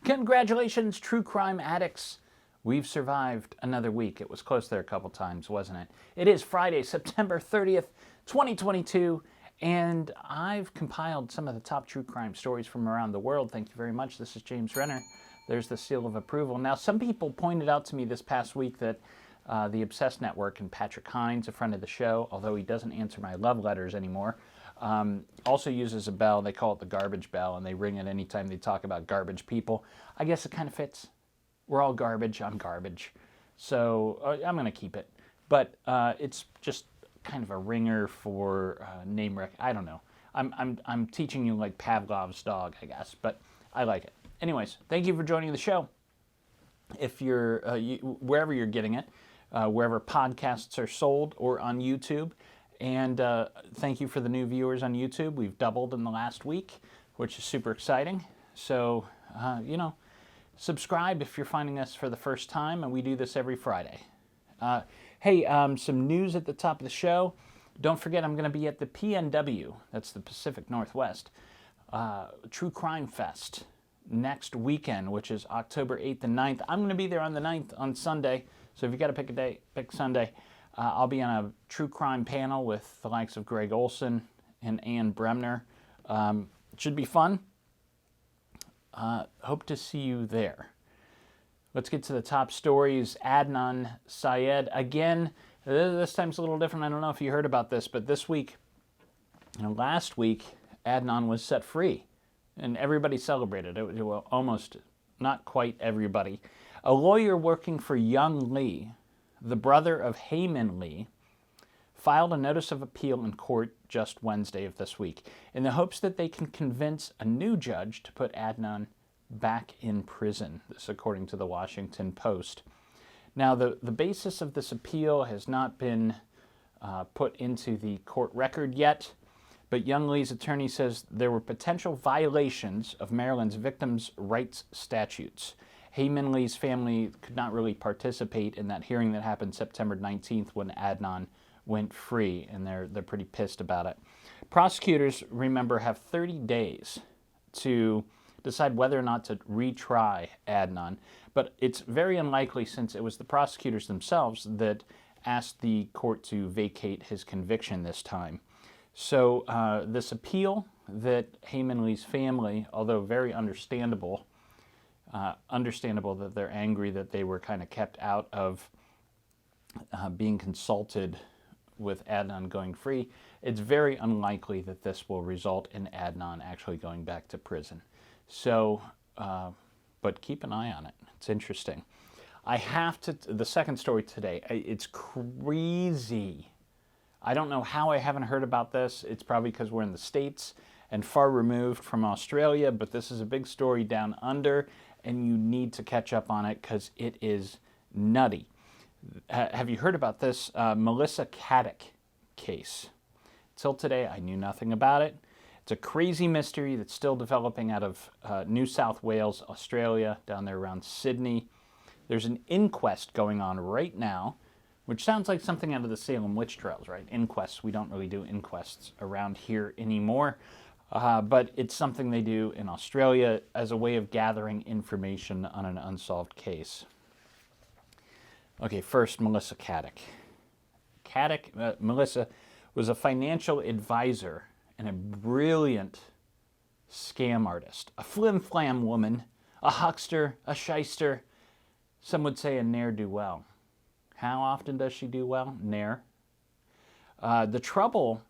Congratulations, true crime addicts. We've survived another week. It was close there a couple times, wasn't it? It is Friday, September 30th, 2022, and I've compiled some of the top true crime stories from around the world. Thank you very much. This is James Renner. There's the seal of approval. Now, some people pointed out to me this past week that the Obsessed Network and Patrick Hines, a friend of the show, although he doesn't answer my love letters anymore, also uses a bell. They call it the garbage bell, and they ring it anytime they talk about garbage people. I guess it kind of fits. We're all garbage. I'm garbage. So I'm going to keep it. But it's just kind of a ringer for name rec. I don't know. I'm teaching you like Pavlov's dog, I guess, but I like it. Anyways, thank you for joining the show. If you're wherever you're getting it, wherever podcasts are sold or on YouTube. And thank you for the new viewers on YouTube. We've doubled in the last week, which is super exciting. So, subscribe if you're finding us for the first time, and we do this every Friday. Hey, some news at the top of the show. Don't forget, I'm going to be at the PNW, that's the Pacific Northwest, True Crime Fest next weekend, which is October 8th and 9th. I'm going to be there on the 9th on Sunday, so if you got to pick a day, pick Sunday. I'll be on a true crime panel with the likes of Greg Olson and Ann Bremner. It should be fun. Hope to see you there. Let's get to the top stories. Adnan Syed, again, this time's a little different. I don't know if you heard about this, but this week, last week, Adnan was set free, and everybody celebrated it. Well, almost, not quite everybody. A lawyer working for Young Lee, the brother of Hae Min Lee, filed a notice of appeal in court just Wednesday of this week in the hopes that they can convince a new judge to put Adnan back in prison. This according to the Washington Post. Now, the basis of this appeal has not been put into the court record yet, but Young Lee's attorney says there were potential violations of Maryland's victims' rights statutes. Hae Min Lee's family could not really participate in that hearing that happened September 19th when Adnan went free, and they're pretty pissed about it. Prosecutors, remember, have 30 days to decide whether or not to retry Adnan, but it's very unlikely since it was the prosecutors themselves that asked the court to vacate his conviction this time. So this appeal that Hae Min Lee's family, although very understandable that they're angry that they were kind of kept out of being consulted with Adnan going free, it's very unlikely that this will result in Adnan actually going back to prison. So, but keep an eye on it. It's interesting. I have to, the second story today, it's crazy. I don't know how I haven't heard about this. It's probably because we're in the States and far removed from Australia, but this is a big story down under, and you need to catch up on it because it is nutty. Have you heard about this Melissa Caddick case? Till today, I knew nothing about it. It's a crazy mystery that's still developing out of New South Wales, Australia, down there around Sydney. There's an inquest going on right now, which sounds like something out of the Salem witch trials, right? Inquests. We don't really do inquests around here anymore. But it's something they do in Australia as a way of gathering information on an unsolved case. Okay, first, Melissa Caddick. Melissa was a financial advisor and a brilliant scam artist. A flim-flam woman, a huckster, a shyster, some would say a ne'er-do-well. How often does she do well? Ne'er. The trouble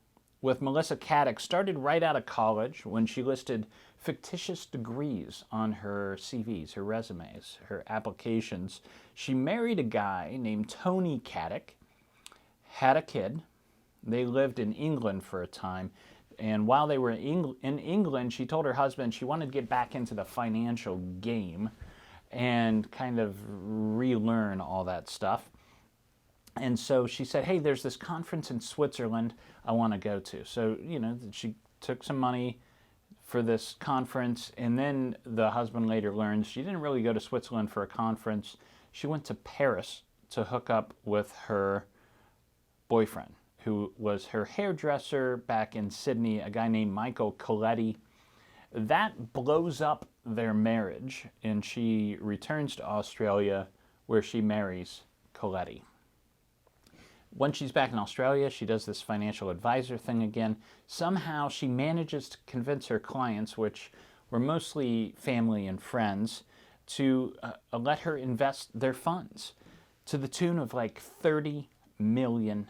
with Melissa Caddick started right out of college when she listed fictitious degrees on her CVs, her resumes, her applications. She married a guy named Tony Caddick, had a kid. They lived in England for a time, and while they were in England, she told her husband she wanted to get back into the financial game and kind of relearn all that stuff. And so she said, hey, there's this conference in Switzerland I want to go to. So, she took some money for this conference, and then the husband later learns she didn't really go to Switzerland for a conference. She went to Paris to hook up with her boyfriend, who was her hairdresser back in Sydney, a guy named Michael Coletti. That blows up their marriage, and she returns to Australia, where she marries Colletti. Once she's back in Australia, she does this financial advisor thing again. Somehow she manages to convince her clients, which were mostly family and friends, to let her invest their funds to the tune of like $30 million,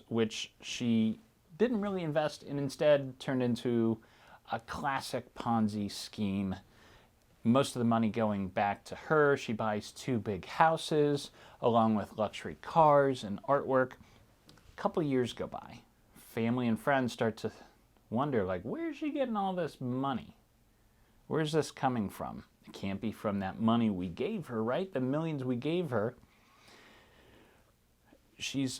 which she didn't really invest and instead turned into a classic Ponzi scheme. Most of the money going back to her. She buys 2 big houses along with luxury cars and artwork. A couple of years go by. Family and friends start to wonder, like, where's she getting all this money? Where's this coming from? It can't be from that money we gave her, right? The millions we gave her.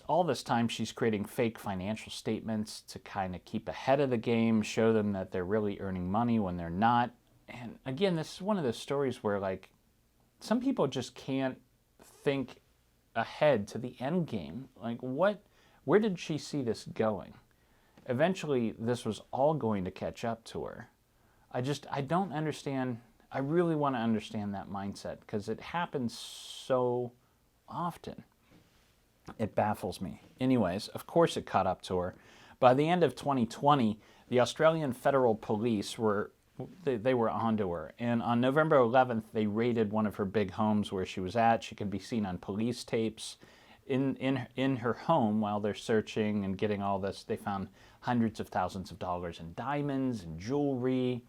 All this time she's creating fake financial statements to kind of keep ahead of the game, show them that they're really earning money when they're not. And again, this is one of those stories where, like, some people just can't think ahead to the end game. Like, where did she see this going? Eventually, this was all going to catch up to her. I don't understand. I really want to understand that mindset because it happens so often. It baffles me. Anyways, of course it caught up to her. By the end of 2020, the Australian Federal Police were onto her. And on November 11th, they raided one of her big homes where she was at. She could be seen on police tapes in her home while they're searching and getting all this. They found hundreds of thousands of dollars in diamonds and jewelry,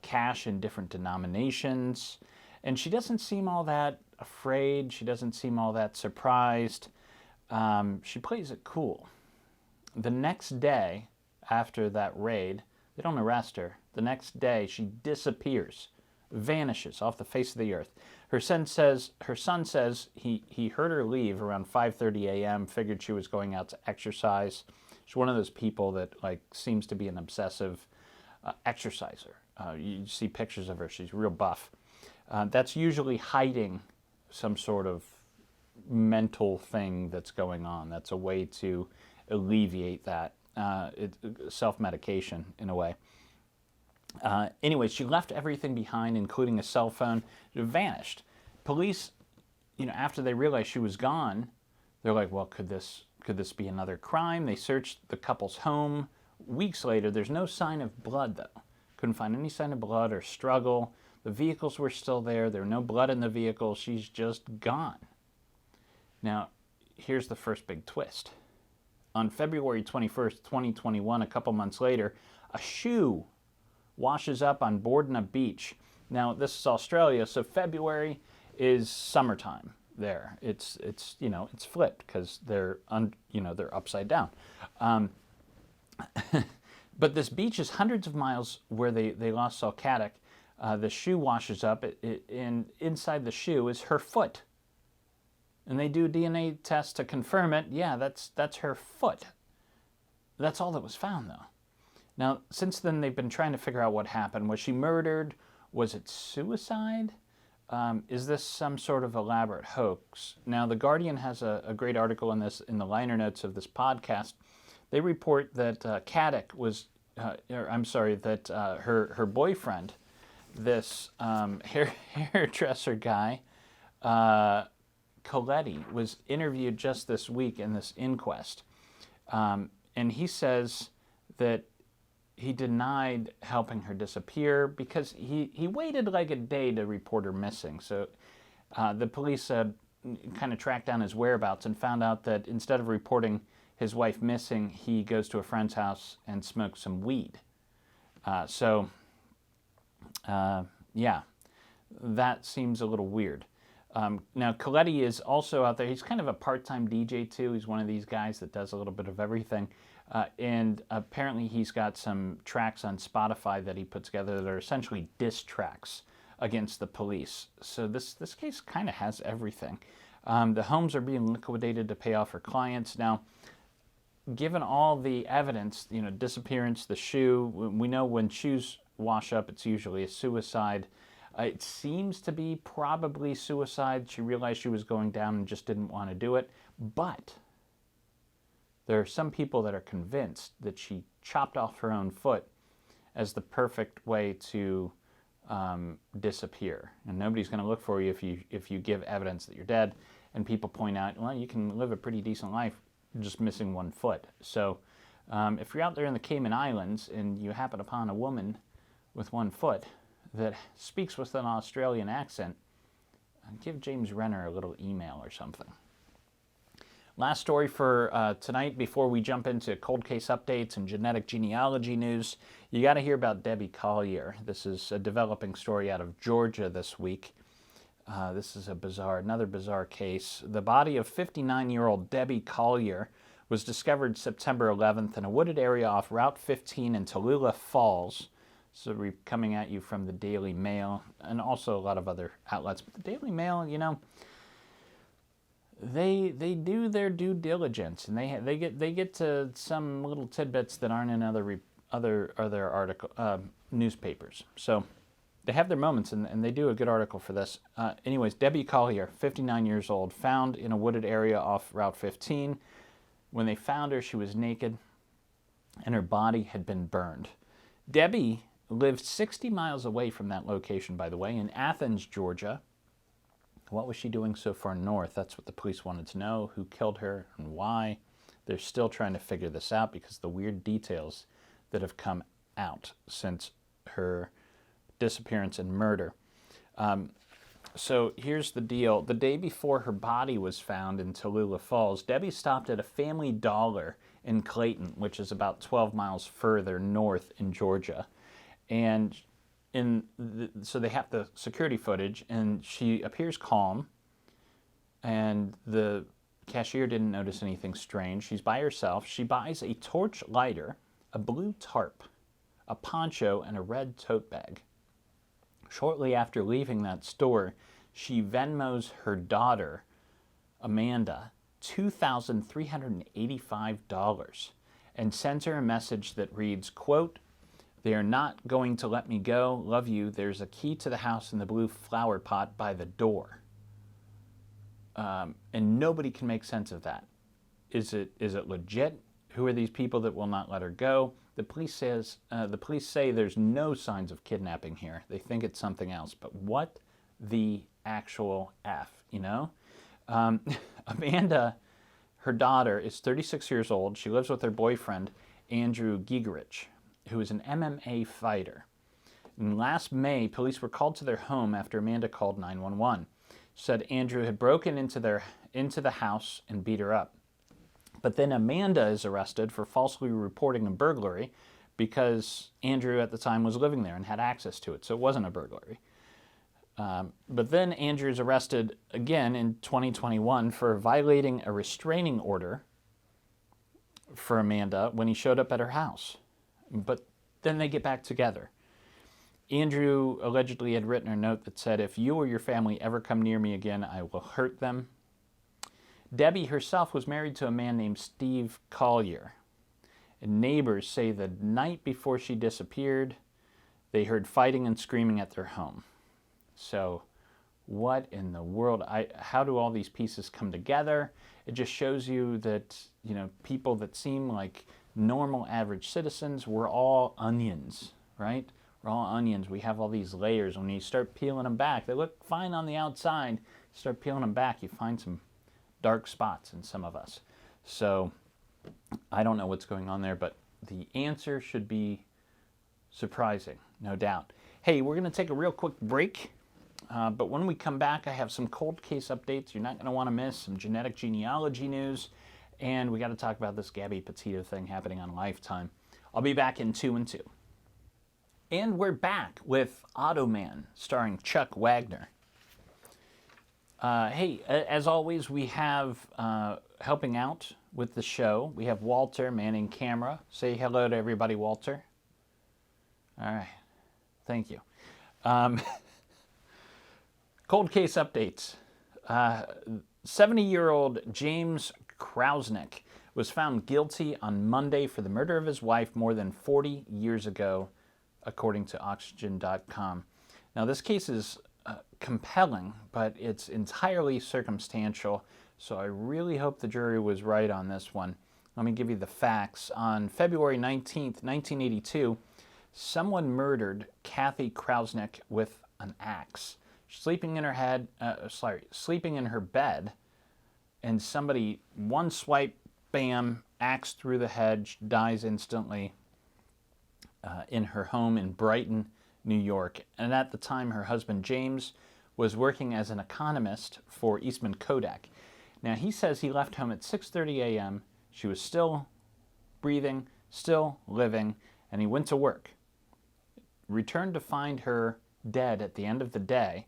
cash in different denominations. And she doesn't seem all that afraid. She doesn't seem all that surprised. She plays it cool. The next day after that raid, they don't arrest her. The next day, she disappears, vanishes off the face of the earth. Her son says he heard her leave around 5:30 a.m., figured she was going out to exercise. She's one of those people that seems to be an obsessive exerciser. You see pictures of her. She's real buff. That's usually hiding some sort of mental thing that's going on. That's a way to alleviate that. Self-medication in a way. Anyway, she left everything behind, including a cell phone. It vanished. Police, after they realized she was gone, they're like, well, could this be another crime? They searched the couple's home. Weeks later, there's no sign of blood, though. Couldn't find any sign of blood or struggle. The vehicles were still there. There were no blood in the vehicle. She's just gone. Now, here's the first big twist. On February 21st, 2021, a couple months later, a shoe washes up on board in a beach. Now, this is Australia, so February is summertime there. It's flipped because they're upside down. But this beach is hundreds of miles where they last saw Caddick. The shoe washes up, and inside the shoe is her foot. And they do a DNA test to confirm it. Yeah, that's her foot. That's all that was found, though. Now, since then, they've been trying to figure out what happened. Was she murdered? Was it suicide? Is this some sort of elaborate hoax? Now, The Guardian has a great article on this in the liner notes of this podcast. They report that Caddick was, her boyfriend, this hairdresser guy, Colletti, was interviewed just this week in this inquest. And he says that he denied helping her disappear because he waited like a day to report her missing. So the police kind of tracked down his whereabouts and found out that instead of reporting his wife missing, he goes to a friend's house and smokes some weed. Yeah, that seems a little weird. Now, Colletti is also out there. He's kind of a part-time DJ, too. He's one of these guys that does a little bit of everything. And apparently he's got some tracks on Spotify that he put together that are essentially diss tracks against the police. So this case kind of has everything. The homes are being liquidated to pay off her clients. Now, given all the evidence, disappearance, the shoe, we know when shoes wash up, it's usually a suicide. It seems to be probably suicide. She realized she was going down and just didn't want to do it. But there are some people that are convinced that she chopped off her own foot as the perfect way to disappear. And nobody's going to look for you if you give evidence that you're dead. And people point out, well, you can live a pretty decent life just missing one foot. So if you're out there in the Cayman Islands and you happen upon a woman with one foot that speaks with an Australian accent, give James Renner a little email or something. Last story for tonight before we jump into cold case updates and genetic genealogy news. You got to hear about Debbie Collier. This is a developing story out of Georgia this week. This is another bizarre case. The body of 59-year-old Debbie Collier was discovered September 11th in a wooded area off Route 15 in Tallulah Falls. So we're coming at you from the Daily Mail and also a lot of other outlets. But the Daily Mail, you know, they do their due diligence, and they get to some little tidbits that aren't in other newspapers. So they have their moments, and they do a good article for this. Anyways, Debbie Collier, 59 years old, found in a wooded area off Route 15. When they found her, she was naked, and her body had been burned. Debbie lived 60 miles away from that location, by the way, in Athens, Georgia. What was she doing so far north? That's what the police wanted to know. Who killed her and why? They're still trying to figure this out because the weird details that have come out since her disappearance and murder. So here's the deal. The day before her body was found in Tallulah Falls, Debbie stopped at a Family Dollar in Clayton, which is about 12 miles further north in Georgia. And so they have the security footage, and she appears calm, and the cashier didn't notice anything strange. She's by herself. She buys a torch lighter, a blue tarp, a poncho, and a red tote bag. Shortly after leaving that store, she Venmos her daughter, Amanda, $2,385 and sends her a message that reads, quote, "They are not going to let me go. Love you. There's a key to the house in the blue flower pot by the door." And nobody can make sense of that. Is it legit? Who are these people that will not let her go? The police say there's no signs of kidnapping here. They think it's something else. But what the actual F, you know? Amanda, her daughter, is 36 years old. She lives with her boyfriend, Andrew Gigerich, who is an MMA fighter. And last May, police were called to their home after Amanda called 911. Said Andrew had broken into the house and beat her up. But then Amanda is arrested for falsely reporting a burglary because Andrew at the time was living there and had access to it, so it wasn't a burglary. But then Andrew is arrested again in 2021 for violating a restraining order for Amanda when he showed up at her house. But then they get back together. Andrew allegedly had written a note that said, "If you or your family ever come near me again, I will hurt them." Debbie herself was married to a man named Steve Collier. And neighbors say the night before she disappeared, they heard fighting and screaming at their home. So what in the world? How do all these pieces come together? It just shows you that, you know, people that seem like normal average citizens, we're all onions, right? We're all onions. We have all these layers. When you start peeling them back, they look fine on the outside. You start peeling them back, you find some dark spots in some of us. So I don't know what's going on there, but the answer should be surprising, no doubt. Hey, we're going to take a real quick break. But when we come back, I have some cold case updates you're not going to want to miss, some genetic genealogy news, and we got to talk about this Gabby Petito thing happening on Lifetime. I'll be back in 2 and 2. And we're back with Automan, starring Chuck Wagner. Hey, as always, we have helping out with the show. We have Walter manning camera. Say hello to everybody, Walter. All right. Thank you. Cold case updates. 70-year-old James Krauseneck was found guilty on Monday for the murder of his wife more than 40 years ago, according to Oxygen.com. Now, this case is compelling, but it's entirely circumstantial, so I really hope the jury was right on this one. Let me give you the facts. On February 19th, 1982, Someone murdered Kathy Krauseneck with an axe, sleeping in her bed, and somebody, one swipe, bam, axe through the head, dies instantly in her home in Brighton, New York. And at the time, her husband James was working as an economist for Eastman Kodak. Now, he says he left home at 6:30 a.m. She was still breathing, still living, and he went to work. Returned to find her dead at the end of the day,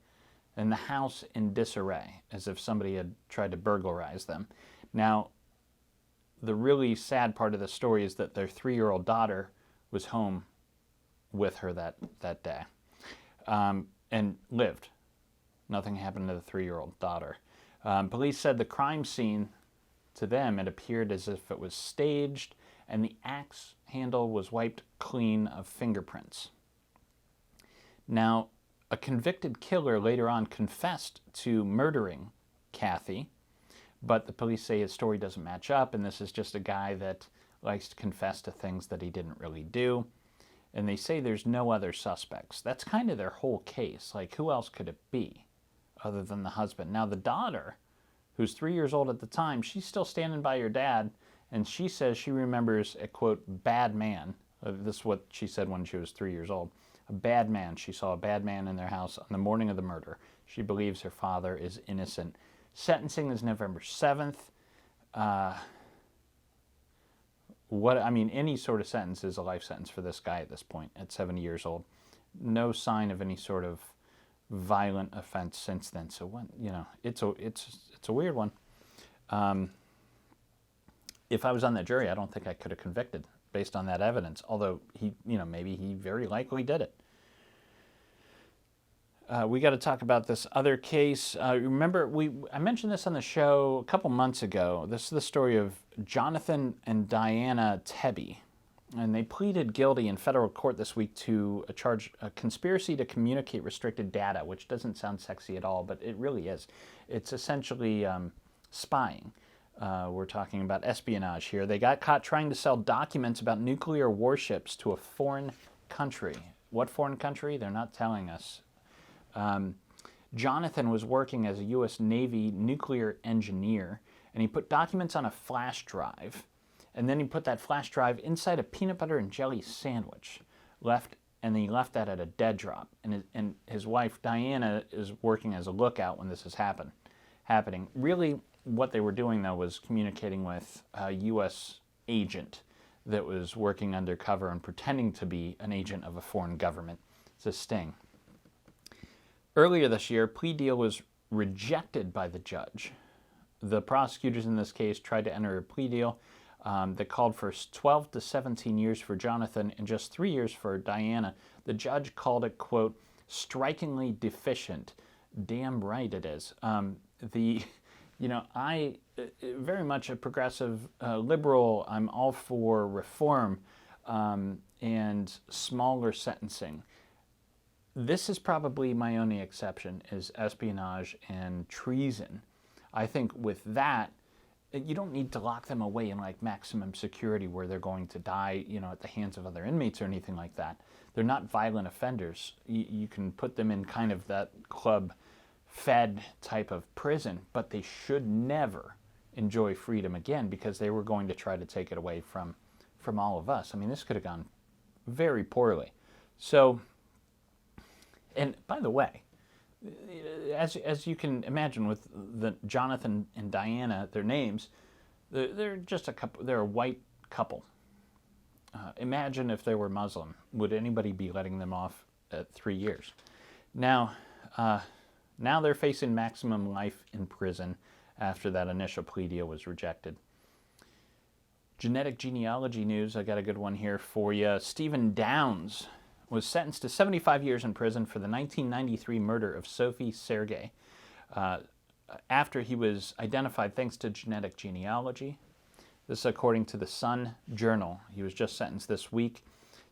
and the house in disarray, as if somebody had tried to burglarize them. Now, the really sad part of the story is that their 3-year-old daughter was home with her that day and lived. Nothing happened to the 3-year-old daughter. Police said the crime scene, to them, it appeared as if it was staged, and the axe handle was wiped clean of fingerprints. Now, a convicted killer later on confessed to murdering Kathy, but the police say his story doesn't match up, and this is just a guy that likes to confess to things that he didn't really do. And they say there's no other suspects. That's kind of their whole case. Like, who else could it be other than the husband? Now, the daughter, who's 3 years old at the time, she's still standing by her dad, and she says she remembers a, quote, bad man. This is what she said when she was 3 years old. A bad man. She saw a bad man in their house on the morning of the murder. She believes her father is innocent. Sentencing is November 7th. Any sort of sentence is a life sentence for this guy at this point, at 70 years old. No sign of any sort of violent offense since then. So it's a weird one. If I was on the jury, I don't think I could have convicted based on that evidence. Although maybe he very likely did it. We got to talk about this other case. Remember, I mentioned this on the show a couple months ago. This is the story of Jonathan and Diana Tebby. And they pleaded guilty in federal court this week to a charge, a conspiracy to communicate restricted data, which doesn't sound sexy at all, but it really is. It's essentially spying. We're talking about espionage here. They got caught trying to sell documents about nuclear warships to a foreign country. What foreign country? They're not telling us. Jonathan was working as a U.S. Navy nuclear engineer, and he put documents on a flash drive, and then he put that flash drive inside a peanut butter and jelly sandwich, and then he left that at a dead drop. And his wife, Diana, is working as a lookout when this is happening. Really, what they were doing, though, was communicating with a U.S. agent that was working undercover and pretending to be an agent of a foreign government. It's a sting. Earlier this year, a plea deal was rejected by the judge. The prosecutors in this case tried to enter a plea deal that called for 12 to 17 years for Jonathan and just 3 years for Diana. The judge called it, quote, strikingly deficient. Damn right it is. I very much a progressive liberal. I'm all for reform and smaller sentencing. This is probably my only exception, is espionage and treason. I think with that, you don't need to lock them away in like maximum security where they're going to die, at the hands of other inmates or anything like that. They're not violent offenders. You can put them in kind of that club fed type of prison, but they should never enjoy freedom again because they were going to try to take it away from all of us. I mean, this could have gone very poorly. So, and by the way, as you can imagine with the Jonathan and Diana, their names, they're just a couple. They're a white couple. Imagine if they were Muslim. Would anybody be letting them off at 3 years? Now they're facing maximum life in prison after that initial plea deal was rejected. Genetic genealogy news. I got a good one here for you. Stephen Downs was sentenced to 75 years in prison for the 1993 murder of Sophie Sergei after he was identified thanks to genetic genealogy. This is according to the Sun Journal. He was just sentenced this week.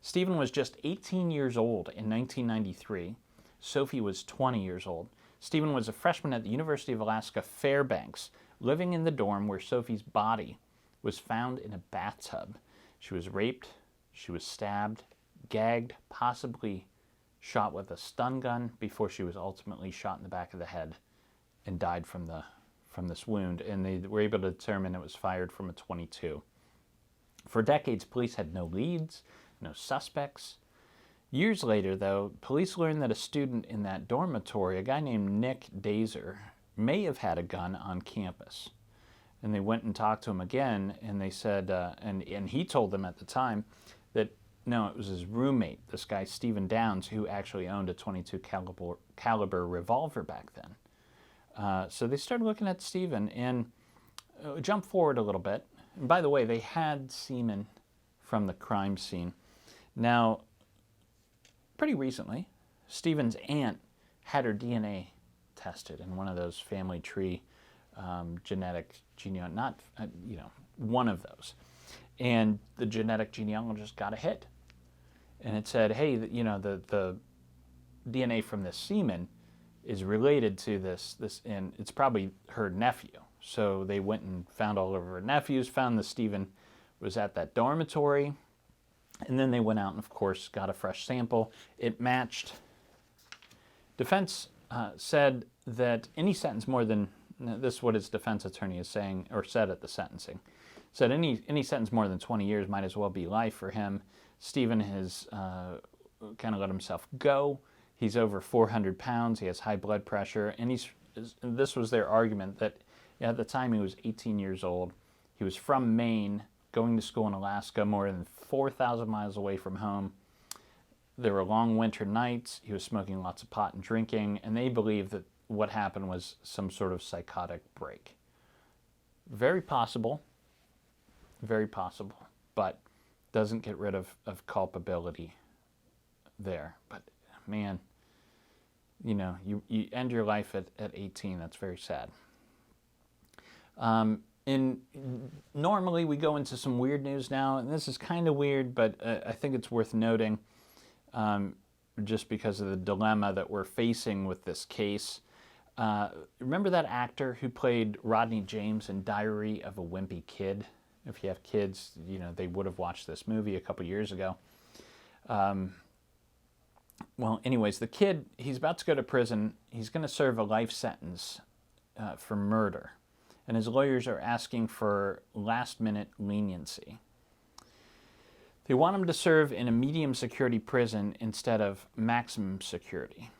Stephen was just 18 years old in 1993. Sophie was 20 years old. Stephen was a freshman at the University of Alaska Fairbanks, living in the dorm where Sophie's body was found in a bathtub. She was raped, she was stabbed, gagged, possibly shot with a stun gun before she was ultimately shot in the back of the head and died from this wound. And they were able to determine it was fired from a .22. For decades, police had no leads, no suspects. Years later, though, police learned that a student in that dormitory, a guy named Nick Dazer, may have had a gun on campus. And they went and talked to him again, and they said, and he told them at the time that, no, it was his roommate, this guy Stephen Downs, who actually owned a .22 caliber revolver back then. So they started looking at Stephen, and jump forward a little bit. And by the way, they had semen from the crime scene. Now, pretty recently, Stephen's aunt had her DNA tested in one of those family tree genetic genealogy, not, one of those. And the genetic genealogist got a hit. And it said, hey, the DNA from this semen is related to this, and it's probably her nephew. So they went and found all of her nephews, found that Stephen was at that dormitory, and then they went out and, of course, got a fresh sample. It matched. Defense said that any sentence more than, this is what his defense attorney is saying, or said at the sentencing, said any sentence more than 20 years might as well be life for him. Stephen has kind of let himself go. He's over 400 pounds. He has high blood pressure. And this was their argument, that at the time he was 18 years old. He was from Maine, going to school in Alaska, more than 4,000 miles away from home. There were long winter nights. He was smoking lots of pot and drinking. And they believe that what happened was some sort of psychotic break. Very possible, but doesn't get rid of culpability there. But man, you end your life at 18. That's very sad. And normally we go into some weird news now, and this is kind of weird, but I think it's worth noting just because of the dilemma that we're facing with this case. Remember that actor who played Rodney James in Diary of a Wimpy Kid? If you have kids, they would have watched this movie a couple years ago. Well, anyways, the kid, he's about to go to prison. He's going to serve a life sentence for murder. And his lawyers are asking for last-minute leniency. They want him to serve in a medium security prison instead of maximum security,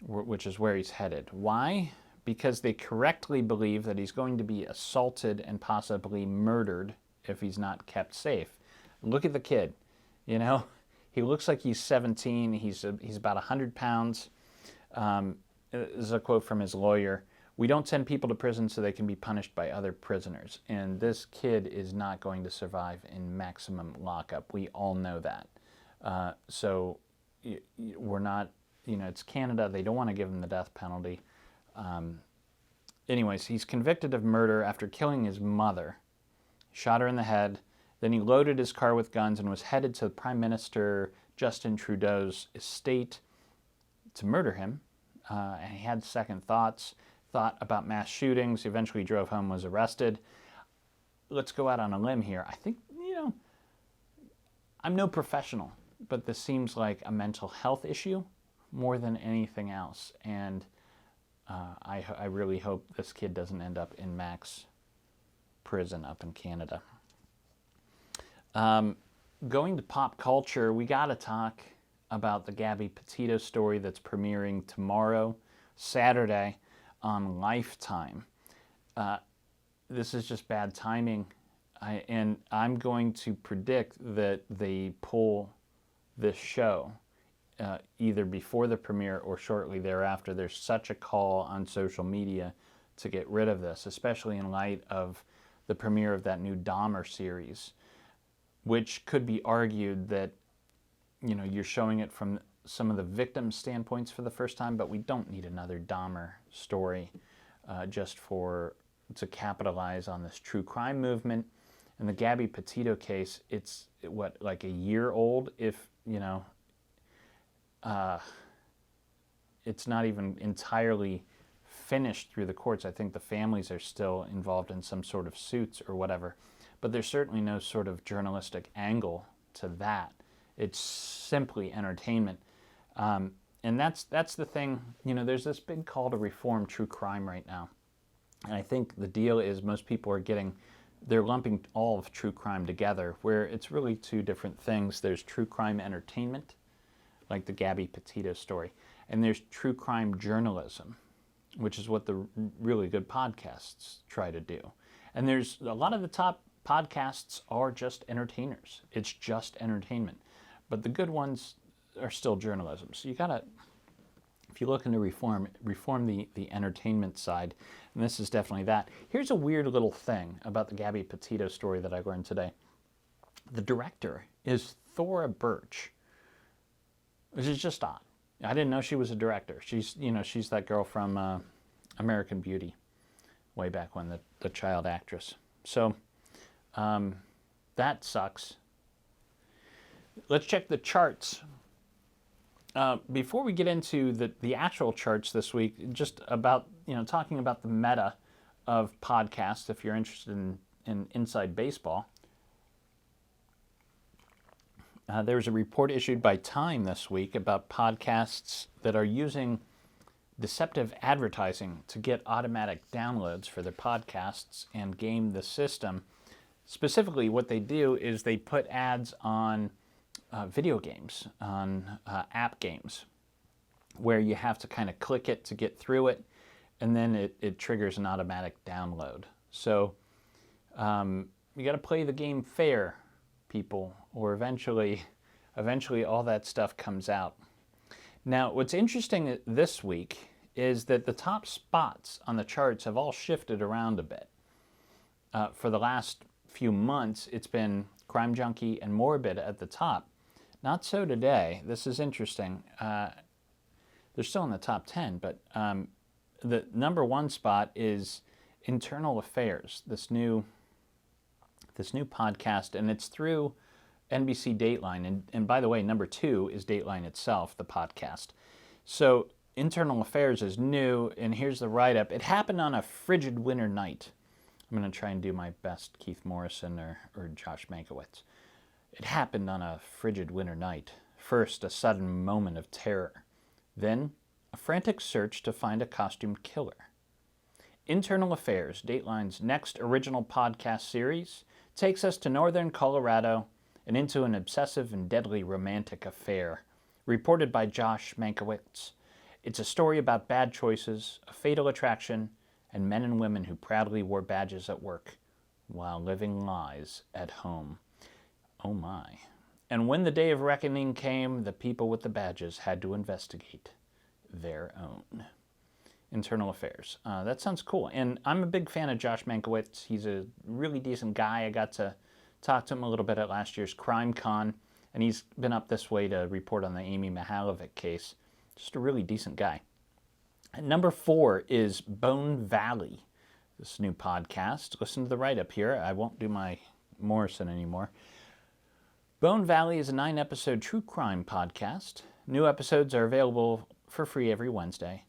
which is where he's headed. Why? Because they correctly believe that he's going to be assaulted and possibly murdered if he's not kept safe. Look at the kid. He looks like he's 17. He's about 100 pounds. This is a quote from his lawyer. We don't send people to prison so they can be punished by other prisoners. And this kid is not going to survive in maximum lockup. We all know that. So we're not, it's Canada. They don't want to give him the death penalty. Anyways, he's convicted of murder after killing his mother. He shot her in the head. Then he loaded his car with guns and was headed to Prime Minister Justin Trudeau's estate to murder him. And he had second thought about mass shootings. He eventually drove home, was arrested. Let's go out on a limb here. I think, I'm no professional, but this seems like a mental health issue more than anything else. And I really hope this kid doesn't end up in max prison up in Canada. Going to pop culture, we got to talk about the Gabby Petito story that's premiering tomorrow, Saturday, on Lifetime. This is just bad timing, and I'm going to predict that they pull this show either before the premiere or shortly thereafter. There's such a call on social media to get rid of this, especially in light of the premiere of that new Dahmer series, which could be argued that you're showing it from some of the victim standpoints for the first time, but we don't need another Dahmer story just to capitalize on this true crime movement. And the Gabby Petito case, it's like a year old, if it's not even entirely finished through the courts. I think the families are still involved in some sort of suits or whatever, but there's certainly no sort of journalistic angle to that. It's simply entertainment. And that's the thing. There's this big call to reform true crime right now. And I think the deal is most people are they're lumping all of true crime together, where it's really two different things. There's true crime entertainment, like the Gabby Petito story, and there's true crime journalism, which is what the really good podcasts try to do. And there's a lot of the top podcasts are just entertainers. It's just entertainment. But the good ones are still journalism. So you gotta, if you're looking to reform the entertainment side, and this is definitely that. Here's a weird little thing about the Gabby Petito story that I learned today. The director is Thora Birch, which is just odd. I didn't know she was a director. She's that girl from American Beauty, way back when, the child actress. So that sucks. Let's check the charts. Before we get into the actual charts this week, just about, talking about the meta of podcasts, if you're interested in inside baseball. There was a report issued by Time this week about podcasts that are using deceptive advertising to get automatic downloads for their podcasts and game the system. Specifically, what they do is they put ads on video games, on app games, where you have to kind of click it to get through it, and then it triggers an automatic download. So you got to play the game fair, people, or eventually all that stuff comes out. Now, what's interesting this week is that the top spots on the charts have all shifted around a bit. For the last few months, it's been Crime Junkie and Morbid at the top. Not so today. This is interesting. They're still in the top 10, but the number one spot is Internal Affairs, this new podcast, and it's through NBC Dateline. And by the way, number 2 is Dateline itself, the podcast. So Internal Affairs is new, and here's the write-up. It happened on a frigid winter night. I'm going to try and do my best Keith Morrison or Josh Mankiewicz. It happened on a frigid winter night. First, a sudden moment of terror. Then, a frantic search to find a costumed killer. Internal Affairs, Dateline's next original podcast series, takes us to northern Colorado and into an obsessive and deadly romantic affair, reported by Josh Mankiewicz. It's a story about bad choices, a fatal attraction, and men and women who proudly wore badges at work while living lies at home. Oh my. And when the day of reckoning came, the people with the badges had to investigate their own. Internal Affairs. That sounds cool. And I'm a big fan of Josh Mankiewicz. He's a really decent guy. I got to talk to him a little bit at last year's Crime Con, and he's been up this way to report on the Amy Mihalovic case. Just a really decent guy. And number 4 is Bone Valley, this new podcast. Listen to the write-up here. I won't do my Morrison anymore. Bone Valley is a 9-episode true crime podcast. New episodes are available for free every Wednesday.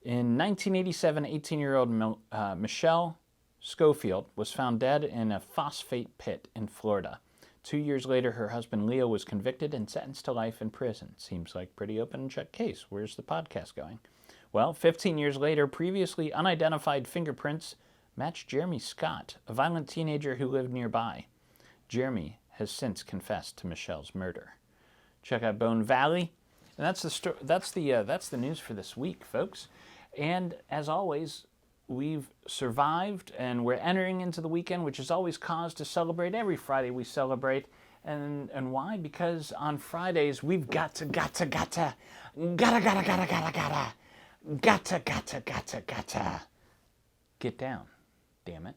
In 1987, 18-year-old Michelle Schofield was found dead in a phosphate pit in Florida. 2 years later, her husband Leo was convicted and sentenced to life in prison. Seems like pretty open and shut case. Where's the podcast going? Well, 15 years later, previously unidentified fingerprints matched Jeremy Scott, a violent teenager who lived nearby. Jeremy has since confessed to Michelle's murder. Check out Bone Valley, and that's the news for this week, folks. And as always, we've survived, and we're entering into the weekend, which is always cause to celebrate. Every Friday we celebrate, and why? Because on Fridays we've gotta get down. Damn it.